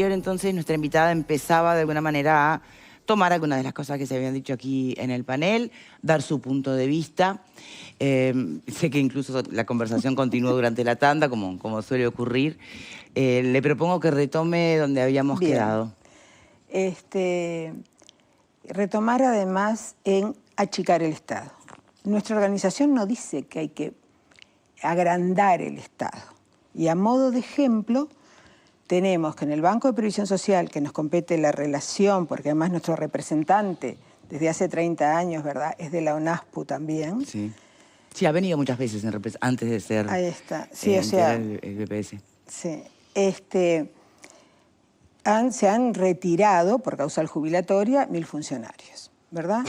Entonces nuestra invitada empezaba de alguna manera a tomar algunas de las cosas que se habían dicho aquí en el panel, dar su punto de vista. Sé que incluso la conversación continuó durante la tanda, como suele ocurrir. Le propongo que retome donde habíamos quedado. Retomar además en achicar el Estado. Nuestra organización no dice que hay que agrandar el Estado. Y a modo de ejemplo, tenemos que en el Banco de Previsión Social, que nos compete la relación, porque además nuestro representante desde hace 30 años, ¿verdad?, es de la ONASPU también. Sí, sí, ha venido muchas veces antes de ser ahí está. Sí, o sea, el BPS. Sí, se han retirado por causal jubilatoria 1000 funcionarios, ¿verdad?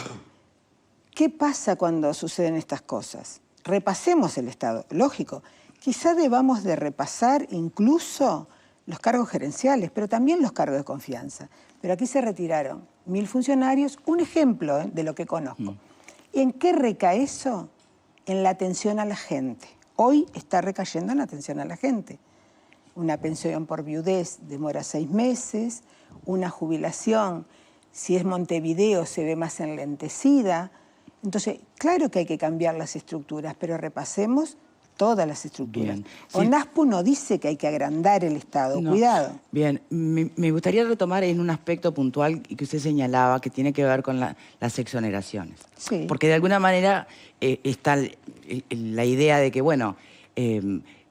¿Qué pasa cuando suceden estas cosas? Repasemos el Estado, lógico. Quizá debamos de repasar incluso los cargos gerenciales, pero también los cargos de confianza. Pero aquí se retiraron 1000 funcionarios, un ejemplo de lo que conozco. ¿Y en qué recae eso? En la atención a la gente. Hoy está recayendo en la atención a la gente. Una pensión por viudez demora 6 meses, una jubilación, si es Montevideo, se ve más enlentecida. Entonces, claro que hay que cambiar las estructuras, pero repasemos todas las estructuras. Bien, sí. ONASPU no dice que hay que agrandar el Estado, No. Cuidado. Bien, me gustaría retomar en un aspecto puntual que usted señalaba, que tiene que ver con las exoneraciones. Sí. Porque de alguna manera está la idea de que, bueno,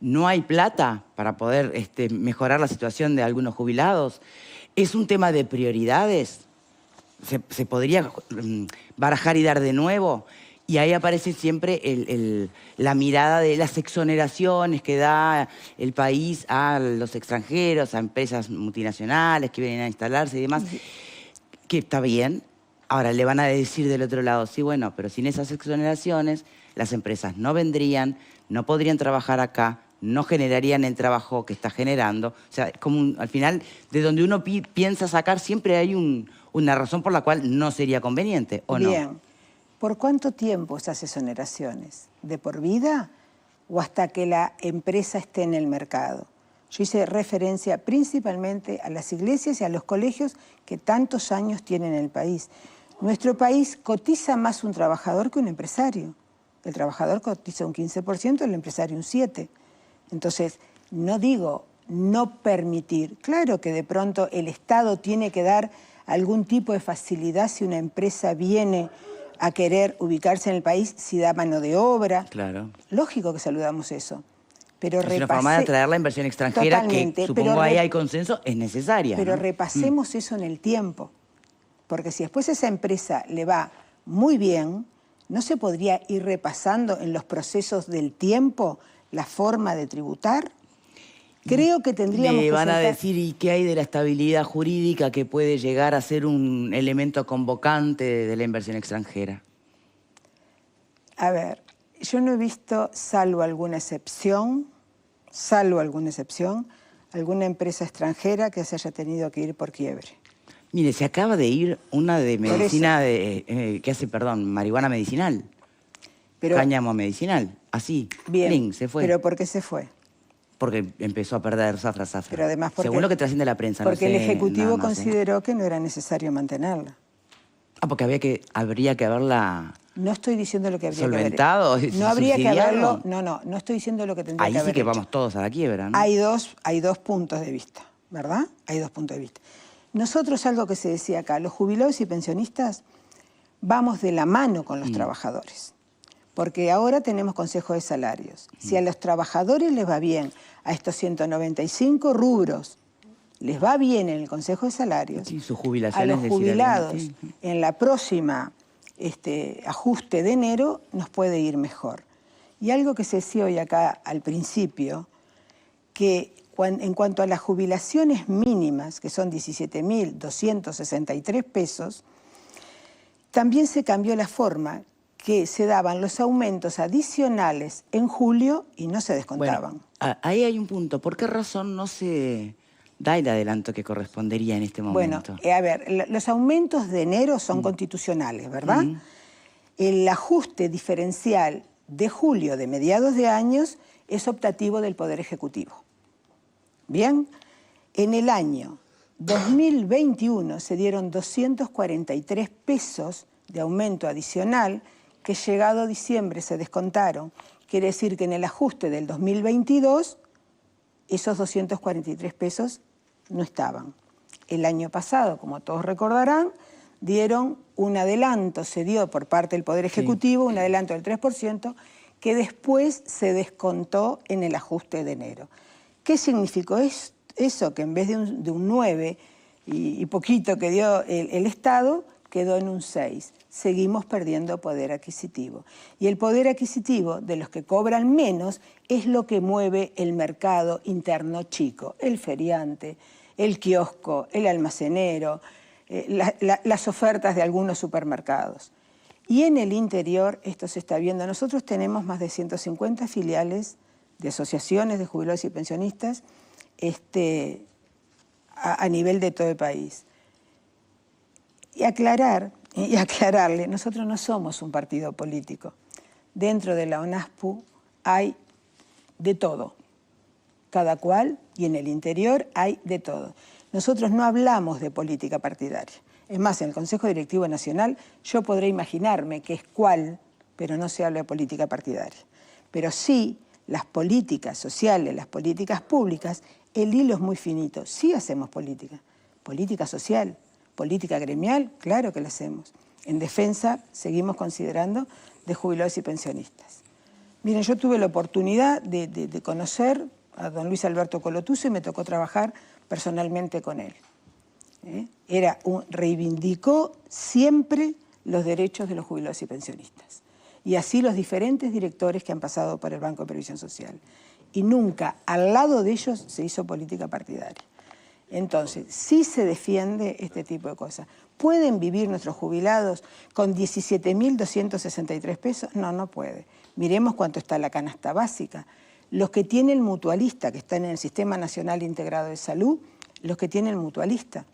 no hay plata para poder mejorar la situación de algunos jubilados. Es un tema de prioridades. Se podría barajar y dar de nuevo. Y ahí aparece siempre la mirada de las exoneraciones que da el país a los extranjeros, a empresas multinacionales que vienen a instalarse y demás, que está bien. Ahora le van a decir del otro lado, sí, bueno, pero sin esas exoneraciones las empresas no vendrían, no podrían trabajar acá, no generarían el trabajo que está generando. O sea, como al final, de donde uno piensa sacar, siempre hay una razón por la cual no sería conveniente, ¿o no? Bien. ¿Por cuánto tiempo esas exoneraciones? ¿De por vida o hasta que la empresa esté en el mercado? Yo hice referencia principalmente a las iglesias y a los colegios que tantos años tienen en el país. Nuestro país cotiza más un trabajador que un empresario. El trabajador cotiza un 15%, el empresario un 7%. Entonces, no digo no permitir. Claro que de pronto el Estado tiene que dar algún tipo de facilidad si una empresa viene a querer ubicarse en el país, si da mano de obra. Claro. Lógico que saludamos eso. Pero es una forma de atraer la inversión extranjera. Totalmente, que supongo ahí hay consenso, es necesaria. Pero ¿no? repasemos eso en el tiempo. Porque si después a esa empresa le va muy bien, ¿no se podría ir repasando en los procesos del tiempo la forma de tributar? Creo que tendríamos que van a decir, ¿y qué hay de la estabilidad jurídica que puede llegar a ser un elemento convocante de la inversión extranjera? A ver, yo no he visto, salvo alguna excepción, alguna empresa extranjera que se haya tenido que ir por quiebre. Mire, se acaba de ir una de medicina, que hace, marihuana medicinal, cáñamo medicinal, así, bien, se fue. ¿Pero por qué se fue? Porque empezó a perder zafra. Pero además según lo que trasciende la prensa. Porque no sé, el Ejecutivo consideró que no era necesario mantenerla. Ah, porque habría que haberla... No estoy diciendo lo que habría solventado, que haber. No habría que haberlo. No estoy diciendo lo que tendría que haber. Ahí sí que vamos todos a la quiebra, ¿no? Hay dos puntos de vista, ¿verdad? Hay dos puntos de vista. Nosotros, algo que se decía acá, los jubilados y pensionistas vamos de la mano con los trabajadores. Porque ahora tenemos consejo de salarios. Si a los trabajadores les va bien, a estos 195 rubros les va bien en el consejo de salarios, sí, sus jubilaciones, a los jubilados en la próxima ajuste de enero nos puede ir mejor. Y algo que se decía hoy acá al principio, que en cuanto a las jubilaciones mínimas, que son 17.263 pesos, también se cambió la forma que se daban los aumentos adicionales en julio y no se descontaban. Bueno, ahí hay un punto. ¿Por qué razón no se da el adelanto que correspondería en este momento? Bueno, a ver, los aumentos de enero son constitucionales, ¿verdad? El ajuste diferencial de julio de mediados de años es optativo del Poder Ejecutivo. Bien, en el año 2021 se dieron 243 pesos de aumento adicional que llegado diciembre se descontaron. Quiere decir que en el ajuste del 2022 esos 243 pesos no estaban. El año pasado, como todos recordarán, dieron un adelanto, se dio por parte del Poder Ejecutivo, un adelanto del 3%, que después se descontó en el ajuste de enero. ¿Qué significó eso? Que en vez de un 9 y poquito que dio el Estado, quedó en un 6. Seguimos perdiendo poder adquisitivo. Y el poder adquisitivo de los que cobran menos es lo que mueve el mercado interno chico, el feriante, el kiosco, el almacenero, las ofertas de algunos supermercados. Y en el interior esto se está viendo. Nosotros tenemos más de 150 filiales de asociaciones de jubilados y pensionistas a nivel de todo el país. Y aclararle, nosotros no somos un partido político. Dentro de la ONASPU hay de todo, cada cual, y en el interior hay de todo. Nosotros no hablamos de política partidaria. Es más, en el Consejo Directivo Nacional yo podré imaginarme que es cuál, pero no se habla de política partidaria. Pero sí, las políticas sociales, las políticas públicas, el hilo es muy finito. Sí hacemos política. Política social, política gremial, claro que la hacemos. En defensa seguimos considerando de jubilados y pensionistas. Miren, yo tuve la oportunidad de conocer a don Luis Alberto Colotuso y me tocó trabajar personalmente con él. Reivindicó siempre los derechos de los jubilados y pensionistas. Y así los diferentes directores que han pasado por el Banco de Previsión Social. Y nunca al lado de ellos se hizo política partidaria. Entonces, sí se defiende este tipo de cosas. ¿Pueden vivir nuestros jubilados con 17.263 pesos? No, no puede. Miremos cuánto está la canasta básica. Los que tienen el mutualista, que están en el Sistema Nacional Integrado de Salud, los que tienen el mutualista,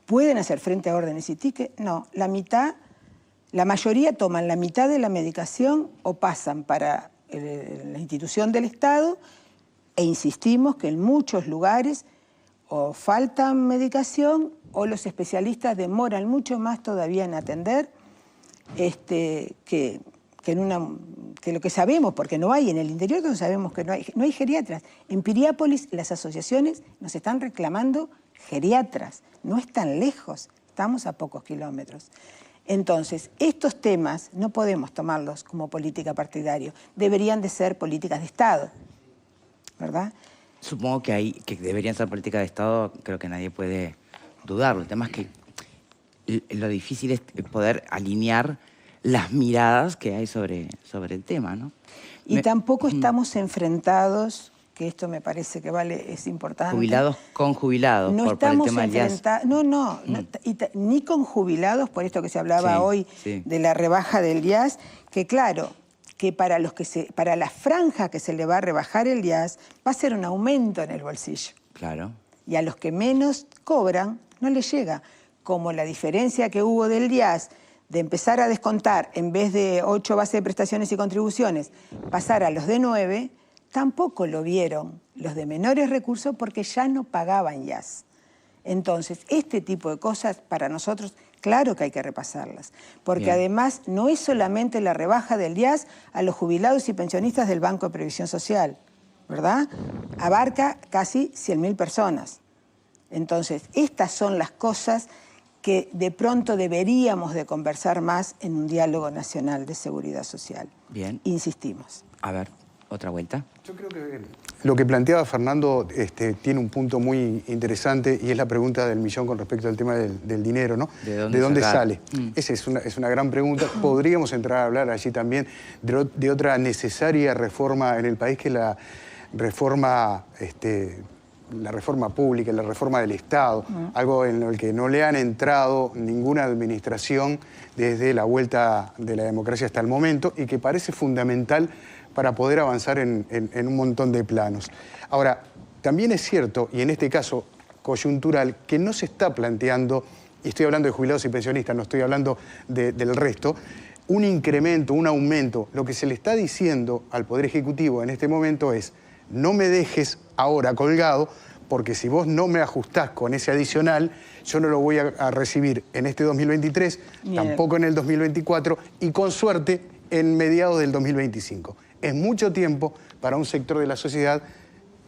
¿pueden hacer frente a órdenes y tickets? No, la mayoría toman la mitad de la medicación o pasan para la institución del Estado e insistimos que en muchos lugares o falta medicación o los especialistas demoran mucho más todavía en atender que lo que sabemos, porque no hay en el interior, todos sabemos que no hay geriatras. En Piriápolis las asociaciones nos están reclamando geriatras, no están lejos, estamos a pocos kilómetros. Entonces, estos temas no podemos tomarlos como política partidaria, deberían de ser políticas de Estado, ¿verdad? Supongo que deberían ser políticas de Estado, creo que nadie puede dudarlo. El tema es que lo difícil es poder alinear las miradas que hay sobre el tema, ¿no? Y tampoco estamos enfrentados, que esto me parece que es importante. Jubilados con jubilados, no por estamos el tema del IAS. Ni con jubilados, por esto que se hablaba hoy de la rebaja del IAS, que claro, que para la franja que se le va a rebajar el IAS, va a ser un aumento en el bolsillo. Claro. Y a los que menos cobran, no les llega. Como la diferencia que hubo del IAS, de empezar a descontar, en vez de 8 bases de prestaciones y contribuciones, pasar a los de 9, tampoco lo vieron los de menores recursos porque ya no pagaban IAS. Entonces, este tipo de cosas para nosotros, claro que hay que repasarlas, porque además no es solamente la rebaja del IAS a los jubilados y pensionistas del Banco de Previsión Social, ¿verdad? Abarca casi 100.000 personas. Entonces, estas son las cosas que de pronto deberíamos de conversar más en un diálogo nacional de seguridad social. Bien. Insistimos. A ver, otra vuelta. Yo creo que lo que planteaba Fernando tiene un punto muy interesante y es la pregunta del millón con respecto al tema del dinero, ¿no? ¿De dónde sale? Esa es una gran pregunta. Podríamos entrar a hablar allí también de otra necesaria reforma en el país, que es la reforma pública, la reforma del Estado, algo en el que no le han entrado ninguna administración desde la vuelta de la democracia hasta el momento y que parece fundamental para poder avanzar en un montón de planos. Ahora, también es cierto, y en este caso coyuntural, que no se está planteando, y estoy hablando de jubilados y pensionistas, no estoy hablando del resto, un incremento, un aumento. Lo que se le está diciendo al Poder Ejecutivo en este momento es: no me dejes ahora colgado porque si vos no me ajustás con ese adicional, yo no lo voy a recibir en este 2023, tampoco en el 2024 y con suerte en mediados del 2025. Es mucho tiempo para un sector de la sociedad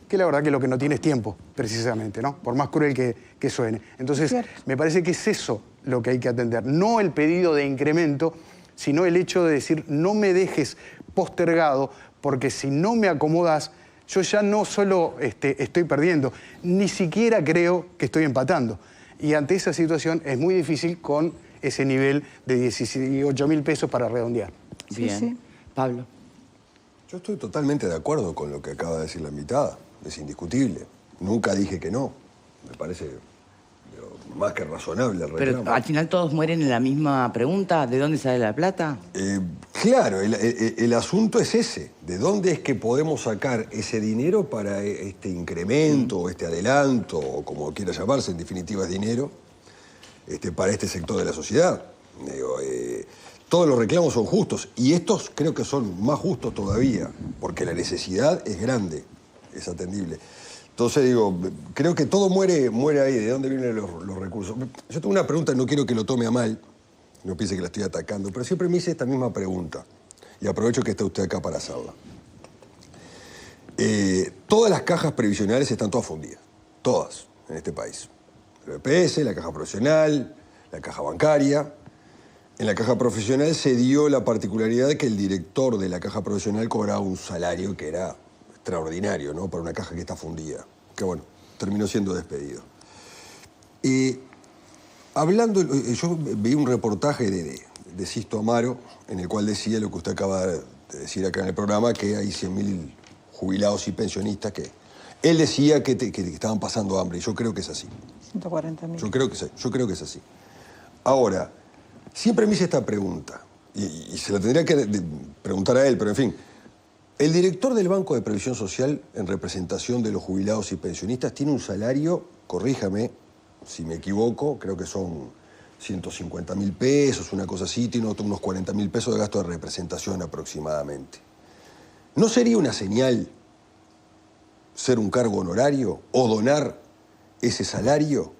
que la verdad que lo que no tiene es tiempo, precisamente, ¿no? Por más cruel que suene. Entonces, me parece que es eso lo que hay que atender, no el pedido de incremento, sino el hecho de decir, no me dejes postergado, porque si no me acomodas, yo ya no solo estoy perdiendo, ni siquiera creo que estoy empatando. Y ante esa situación es muy difícil con ese nivel de 18.000 pesos para redondear. Bien. Sí. Pablo. Yo estoy totalmente de acuerdo con lo que acaba de decir la invitada. Es indiscutible. Nunca dije que no. Me parece más que razonable el reclamo. Pero al final todos mueren en la misma pregunta, ¿de dónde sale la plata? Claro, el asunto es ese. ¿De dónde es que podemos sacar ese dinero para este incremento, o este adelanto, o como quiera llamarse, en definitiva es dinero, para este sector de la sociedad? Todos los reclamos son justos, y estos creo que son más justos todavía, porque la necesidad es grande, es atendible. Entonces digo, creo que todo muere ahí, ¿de dónde vienen los recursos? Yo tengo una pregunta, no quiero que lo tome a mal, no piense que la estoy atacando, pero siempre me hice esta misma pregunta, y aprovecho que está usted acá para hacerla. Todas las cajas previsionales están todas fundidas, todas, en este país. El BPS, la caja profesional, la caja bancaria. En la caja profesional se dio la particularidad de que el director de la caja profesional cobraba un salario que era extraordinario, ¿no? Para una caja que está fundida. Que bueno, terminó siendo despedido. Yo vi un reportaje de Sisto Amaro, en el cual decía lo que usted acaba de decir acá en el programa, que hay 100.000 jubilados y pensionistas que... Él decía que estaban pasando hambre, y yo creo que es así. 140.000. Yo creo que es así. Ahora, siempre me hice esta pregunta, y se la tendría que preguntar a él, pero en fin. El director del Banco de Previsión Social, en representación de los jubilados y pensionistas, tiene un salario, corríjame si me equivoco, creo que son 150.000 pesos, una cosa así, tiene unos 40.000 pesos de gasto de representación aproximadamente. ¿No sería una señal ser un cargo honorario o donar ese salario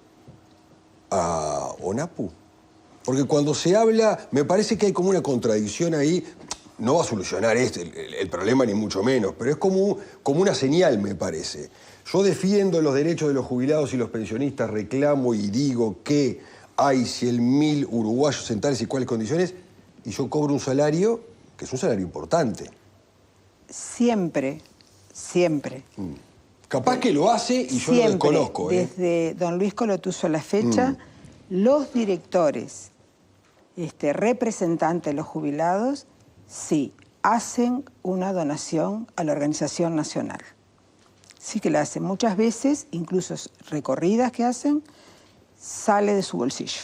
a ONAPU? Porque cuando se habla, me parece que hay como una contradicción ahí. No va a solucionar el problema, ni mucho menos, pero es como una señal, me parece. Yo defiendo los derechos de los jubilados y los pensionistas, reclamo y digo que hay 100.000 uruguayos en tales y cuales condiciones, y yo cobro un salario que es un salario importante. Siempre. Capaz que lo hace y yo lo desconozco. Desde don Luis Colotuso a la fecha, los directores, representantes de los jubilados, sí, hacen una donación a la organización nacional. Sí que la hacen. Muchas veces, incluso recorridas que hacen, sale de su bolsillo.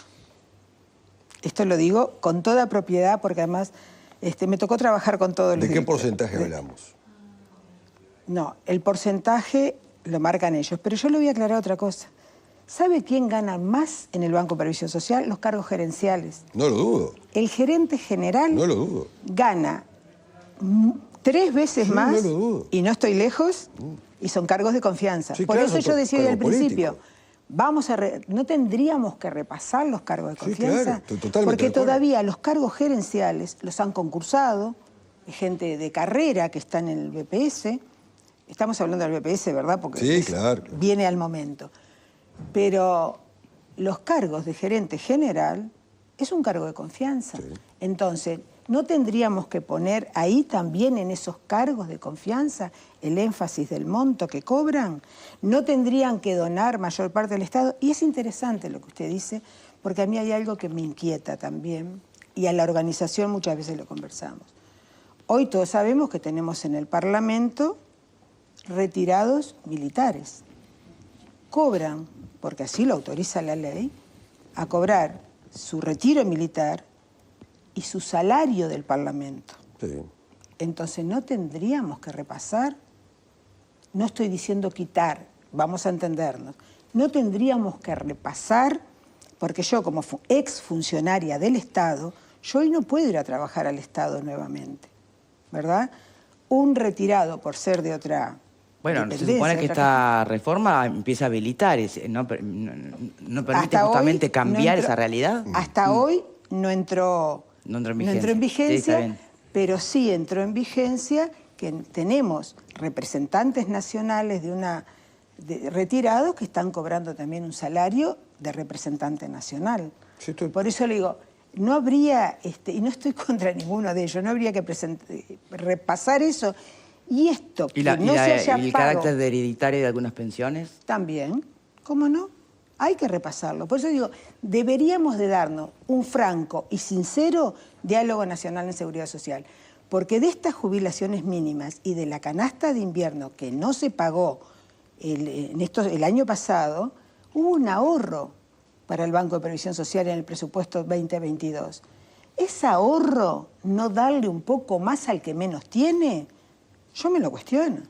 Esto lo digo con toda propiedad porque además me tocó trabajar con todos los ¿De qué directores. porcentaje hablamos? No, el porcentaje lo marcan ellos, pero yo le voy a aclarar otra cosa. ¿Sabe quién gana más en el Banco de Previsión Social? Los cargos gerenciales. No lo dudo. El gerente general no lo dudo. Gana 3 veces más, no lo dudo. Y no estoy lejos, y son cargos de confianza. Sí, Por claro, eso yo decía al principio, político. ¿no tendríamos que repasar los cargos de confianza? Claro, estoy totalmente porque de acuerdo. todavía los cargos gerenciales los han concursado, gente de carrera que está en el BPS. Estamos hablando del BPS, ¿verdad? Porque sí, claro. Viene al momento. Pero los cargos de gerente general es un cargo de confianza. Sí. Entonces, ¿no tendríamos que poner ahí también en esos cargos de confianza el énfasis del monto que cobran? ¿No tendrían que donar mayor parte del Estado? Y es interesante lo que usted dice, porque a mí hay algo que me inquieta también, y a la organización muchas veces lo conversamos. Hoy todos sabemos que tenemos en el Parlamento retirados militares. Cobran, porque así lo autoriza la ley, a cobrar su retiro militar y su salario del Parlamento. Sí. Entonces, ¿no tendríamos que repasar? No estoy diciendo quitar, vamos a entendernos. No tendríamos que repasar, porque yo como exfuncionaria del Estado, yo hoy no puedo ir a trabajar al Estado nuevamente, ¿verdad? Un retirado por ser de otra Bueno, se dependencia, supone que esta reforma empieza a habilitar, no permite Hasta justamente hoy cambiar no entró- esa realidad. Hasta hoy no entró en en vigencia. Sí, está bien. pero sí entró en vigencia que tenemos representantes nacionales retirados que están cobrando también un salario de representante nacional. Sí, Por eso le digo, no habría, y no estoy contra ninguno de ellos, no habría que repasar eso. Y esto, que no se haya ¿Y el pago, carácter de hereditario de algunas pensiones? también, ¿cómo no? Hay que repasarlo. Por eso digo, deberíamos de darnos un franco y sincero diálogo nacional en seguridad social. Porque de estas mínimas y de la canasta de invierno que no se pagó el año pasado, hubo un ahorro para el Banco de Previsión Social en el presupuesto 2022. ¿Ese ahorro no darle un poco más al que menos tiene? Yo me lo cuestiono.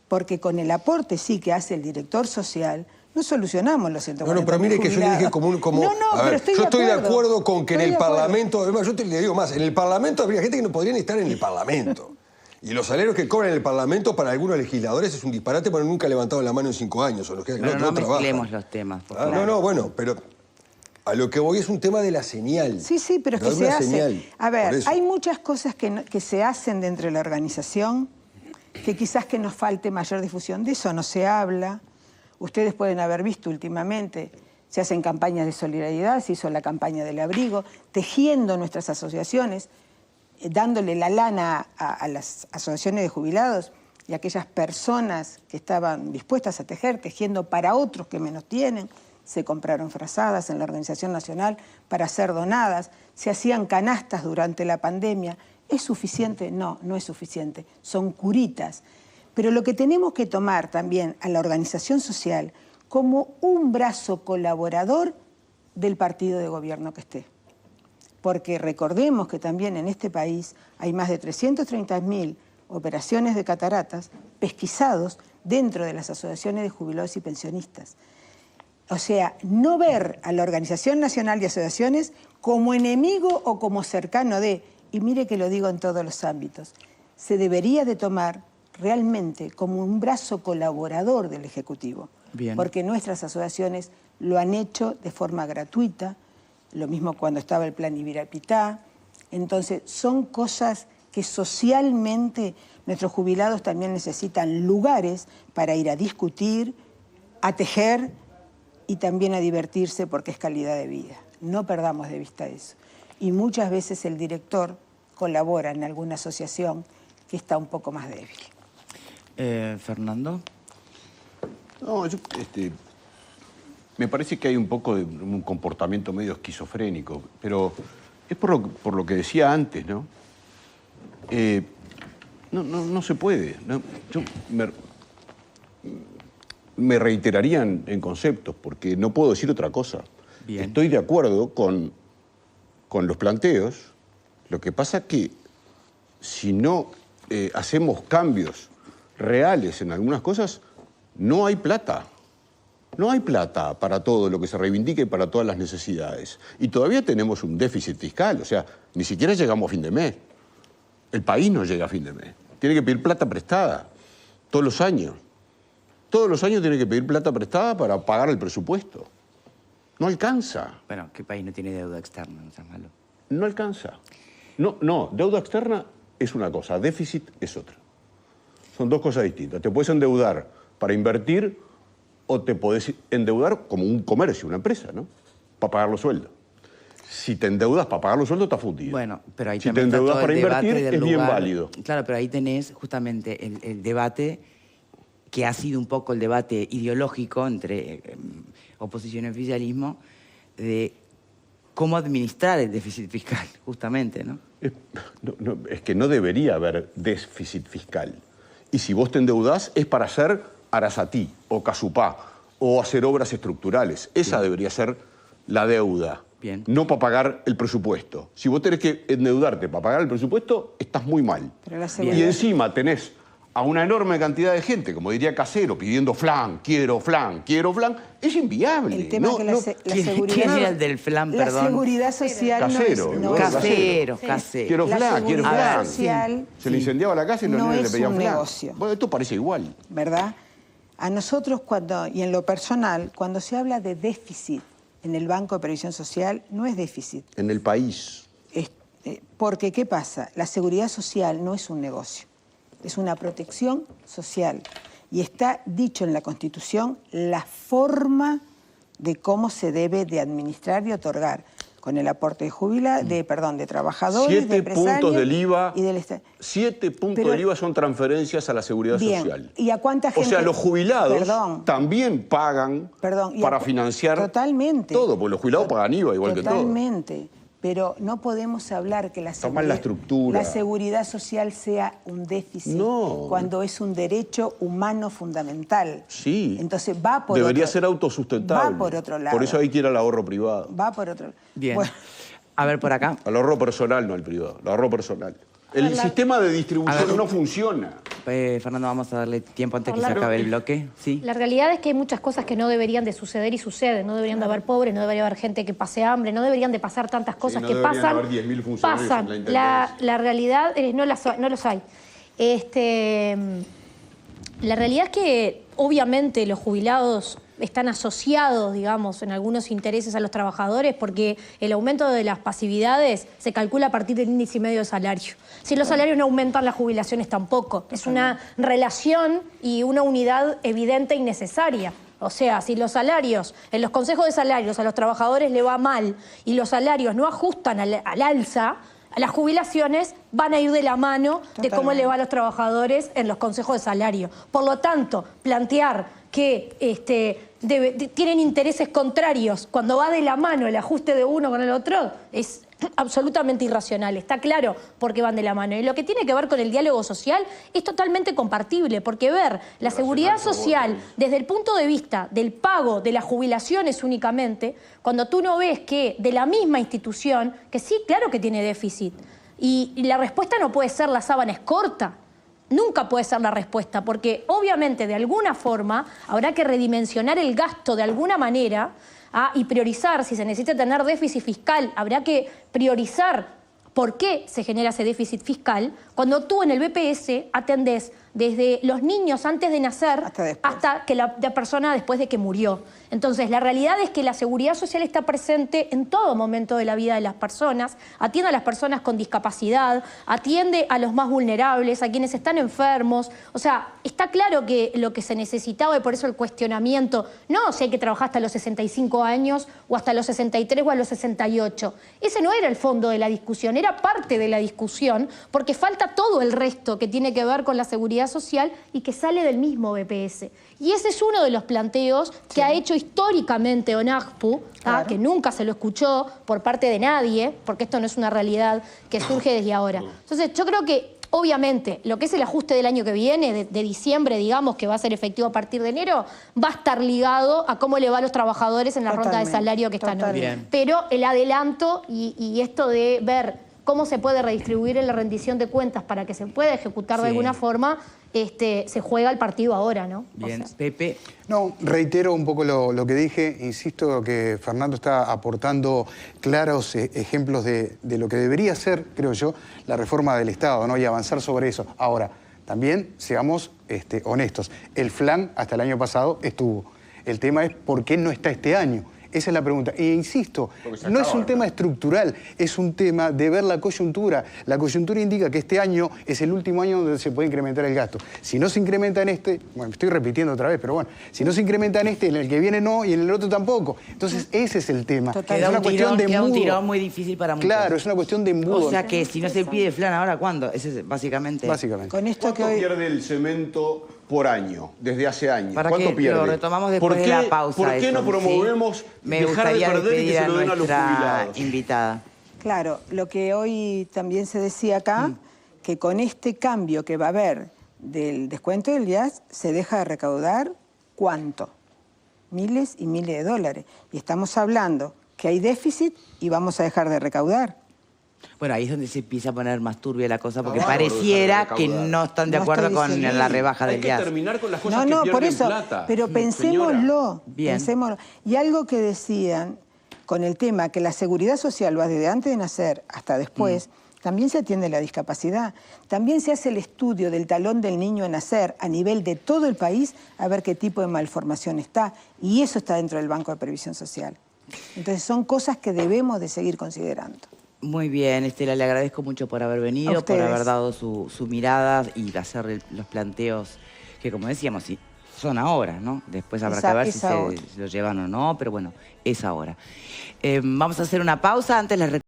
Porque con el aporte sí que hace el director social, no solucionamos los 140.000 No, pero mire que yo le dije como... No, pero yo estoy de acuerdo con que en el Parlamento, además yo le digo más, en el Parlamento habría gente que no podría ni estar en el Parlamento. Y los salarios que cobran en el Parlamento para algunos legisladores es un disparate porque nunca levantaron la mano en 5 años. O los que Pero no trabajan. mezclemos los temas. Por favor. No, bueno, pero a lo que voy es un tema de la señal. Sí, pero es que se hace. A ver, hay muchas cosas que se hacen dentro de la organización que quizás que nos falte mayor difusión. De eso no se habla. Ustedes pueden haber visto últimamente, se hacen campañas de solidaridad, se hizo la campaña del abrigo, tejiendo nuestras asociaciones, dándole la lana a las asociaciones de jubilados y a aquellas personas que estaban dispuestas a tejer, tejiendo para otros que menos tienen. Se compraron frazadas en la Organización Nacional para ser donadas, se hacían canastas durante la pandemia. ¿Es suficiente? No, no es suficiente, son curitas. Pero lo que tenemos que tomar también a la organización social como un brazo colaborador del partido de gobierno que esté. Porque recordemos que también en este país hay más de 330.000 operaciones de cataratas pesquisados dentro de las asociaciones de jubilados y pensionistas. O sea, no ver a la Organización Nacional de Asociaciones como enemigo o como cercano de, y mire que lo digo en todos los ámbitos, se debería de tomar realmente como un brazo colaborador del Ejecutivo. Bien. Porque nuestras asociaciones lo han hecho de forma gratuita, lo mismo cuando estaba el Plan Ibirapitá. Entonces, son cosas que socialmente nuestros jubilados también necesitan lugares para ir a discutir, a tejer y también a divertirse porque es calidad de vida. No perdamos de vista eso. Y muchas veces el director colabora en alguna asociación que está un poco más débil. Fernando. No, me parece que hay un poco de un comportamiento medio esquizofrénico, pero es por lo que decía antes, ¿no? No se puede. ¿No? Yo me reiteraría en conceptos, porque no puedo decir otra cosa. Bien. Estoy de acuerdo con los planteos. Lo que pasa es que si no hacemos cambios reales en algunas cosas, no hay plata. No hay plata para todo lo que se reivindica y para todas las necesidades. Y todavía tenemos un déficit fiscal, o sea, ni siquiera llegamos a fin de mes. El país no llega a fin de mes. Tiene que pedir plata prestada, todos los años. Todos los años tiene que pedir plata prestada para pagar el presupuesto. No alcanza. Bueno, ¿qué país no tiene deuda externa? No seas malo. No alcanza. No, deuda externa es una cosa, déficit es otra. Son dos cosas distintas. Te puedes endeudar para invertir o te podés endeudar como un comercio, una empresa, ¿no? Para pagar los sueldos. Si te endeudas para pagar los sueldos, estás fundido. Bueno, pero ahí si también te endeudas está todo para el debate invertir, del es bien lugar. válido. Claro, pero ahí tenés justamente el debate que ha sido un poco el debate ideológico entre oposición y oficialismo de cómo administrar el déficit fiscal, justamente, ¿no? Es que no debería haber déficit fiscal. Y si vos te endeudás es para hacer Arasatí o Casupá o hacer obras estructurales. Esa debería ser la deuda. Bien. No para pagar el presupuesto. Si vos tenés que endeudarte para pagar el presupuesto, estás muy mal. Pero la Y seguridad... encima tenés a una enorme cantidad de gente, como diría Casero, pidiendo flan, quiero flan, es inviable. El tema es que la seguridad... ¿Quién era el del flan, perdón? La seguridad social Casero, no es... Casero. Quiero La flan, quiero seguridad flan. social Se le incendiaba la casa y los no niños le es pedían un flan. negocio. Bueno, esto parece igual. ¿Verdad? A nosotros y en lo personal, cuando se habla de déficit en el Banco de Previsión Social, no es déficit. En el país. Porque, ¿qué pasa? La seguridad social no es un negocio, es una protección social. Y está dicho en la Constitución la forma de cómo se debe de administrar y otorgar, con el aporte de trabajadores, 7 de empresarios puntos del IVA, y del Estado. 7 puntos del IVA son transferencias a la seguridad social. ¿Y a cuánta gente? O sea, los jubilados también pagan para financiar totalmente, todo, porque los jubilados pagan IVA igual que todos. Totalmente. Pero no podemos hablar que la estructura. seguridad social sea un déficit cuando es un derecho humano fundamental. Sí. Entonces va por Debería ser autosustentable. Va por otro lado. Por eso hay que ir al ahorro privado. Va por otro lado. Bien. Bueno. A ver, por acá. Al ahorro personal, no al privado. Al ahorro personal. El sistema de distribución no funciona. Fernando, vamos a darle tiempo antes que se acabe el bloque. ¿Sí? La realidad es que hay muchas cosas que no deberían de suceder y suceden. No deberían de haber pobres, no debería haber gente que pase hambre, no deberían de pasar tantas cosas que pasan. Haber 10.000 funcionarios pasan. en la La realidad no los hay. La realidad es que obviamente los jubilados están asociados, digamos, en algunos intereses a los trabajadores porque el aumento de las pasividades se calcula a partir del índice y medio de salario. Si los salarios no aumentan, las jubilaciones tampoco. Es una relación y una unidad evidente y necesaria. O sea, si los salarios, en los consejos de salarios a los trabajadores le va mal y los salarios no ajustan al alza, las jubilaciones van a ir de la mano de cómo le va a los trabajadores en los consejos de salario. Por lo tanto, plantear que tienen intereses contrarios cuando va de la mano el ajuste de uno con el otro es absolutamente irracional. Está claro por qué van de la mano. Y lo que tiene que ver con el diálogo social es totalmente compartible, porque ver la seguridad social desde el punto de vista del pago de las jubilaciones únicamente, cuando tú no ves que de la misma institución, que sí, claro que tiene déficit, y la respuesta no puede ser la sábana es corta. Nunca puede ser la respuesta, porque obviamente de alguna forma habrá que redimensionar el gasto de alguna manera y priorizar. Si se necesita tener déficit fiscal, habrá que priorizar por qué se genera ese déficit fiscal cuando tú en el BPS atendés desde los niños antes de nacer hasta que la persona después de que murió. Entonces, la realidad es que la seguridad social está presente en todo momento de la vida de las personas, atiende a las personas con discapacidad, atiende a los más vulnerables, a quienes están enfermos. O sea, está claro que lo que se necesitaba, y por eso el cuestionamiento, no si hay que trabajar hasta los 65 años o hasta los 63 o a los 68. Ese no era el fondo de la discusión, era parte de la discusión, porque falta todo el resto que tiene que ver con la seguridad social y que sale del mismo BPS. Y ese es uno de los planteos que ha hecho históricamente ONAJPU, que nunca se lo escuchó por parte de nadie, porque esto no es una realidad que surge desde ahora. Entonces, yo creo que, obviamente, lo que es el ajuste del año que viene, de diciembre, digamos, que va a ser efectivo a partir de enero, va a estar ligado a cómo le va a los trabajadores en la ronda de salario que están hoy. Pero el adelanto y esto de ver cómo se puede redistribuir en la rendición de cuentas para que se pueda ejecutar de alguna forma, se juega el partido ahora, ¿no? Bien, Pepe. No, reitero un poco lo que dije, insisto que Fernando está aportando claros ejemplos de lo que debería ser, creo yo, la reforma del Estado, ¿no? Y avanzar sobre eso. Ahora, también seamos honestos, el flan hasta el año pasado estuvo. El tema es por qué no está este año. Esa es la pregunta. E insisto, no es un tema estructural, es un tema de ver la coyuntura. La coyuntura indica que este año es el último año donde se puede incrementar el gasto. Si no se incrementa en este, bueno, me estoy repitiendo otra vez, pero bueno, si no se incrementa en este, en el que viene no, y en el otro tampoco. Entonces, ese es el tema. Queda una cuestión de embudo. Un tirón muy difícil para muchos. Claro, es una cuestión de embudo. O sea que si no se pide flan ahora, ¿cuándo? Ese es básicamente. Con esto ¿Cuánto pierde el cemento por año, desde hace años? ¿Para ¿Cuánto qué? pierde? Lo retomamos después de la pausa. ¿Por qué no promovemos dejar de perder y que se lo den a los jubilados? Invitada. Claro, lo que hoy también se decía acá, que con este cambio que va a haber del descuento del IAS, se deja de recaudar, ¿cuánto? Miles y miles de dólares. Y estamos hablando que hay déficit y vamos a dejar de recaudar. Bueno, ahí es donde se empieza a poner más turbia la cosa, porque bárbaro pareciera eso de que recaudar. no están de No acuerdo estoy con diciendo. la rebaja Hay del que gas. terminar con las cosas No, que no, pierden por eso, plata. pero Señora. pensémoslo, Bien. pensémoslo. Y algo que decían con el tema que la seguridad social va desde antes de nacer hasta después, también se atiende la discapacidad. También se hace el estudio del talón del niño a nacer a nivel de todo el país a ver qué tipo de malformación está. Y eso está dentro del Banco de Previsión Social. Entonces son cosas que debemos de seguir considerando. Muy bien, Estela, le agradezco mucho por haber A venido, por ustedes. haber dado su mirada y hacer los planteos que, como decíamos, sí, son ahora, ¿no? Después habrá que ver si ahora. se lo llevan o no, pero bueno, es ahora. Vamos a hacer una pausa. Antes les recuerdo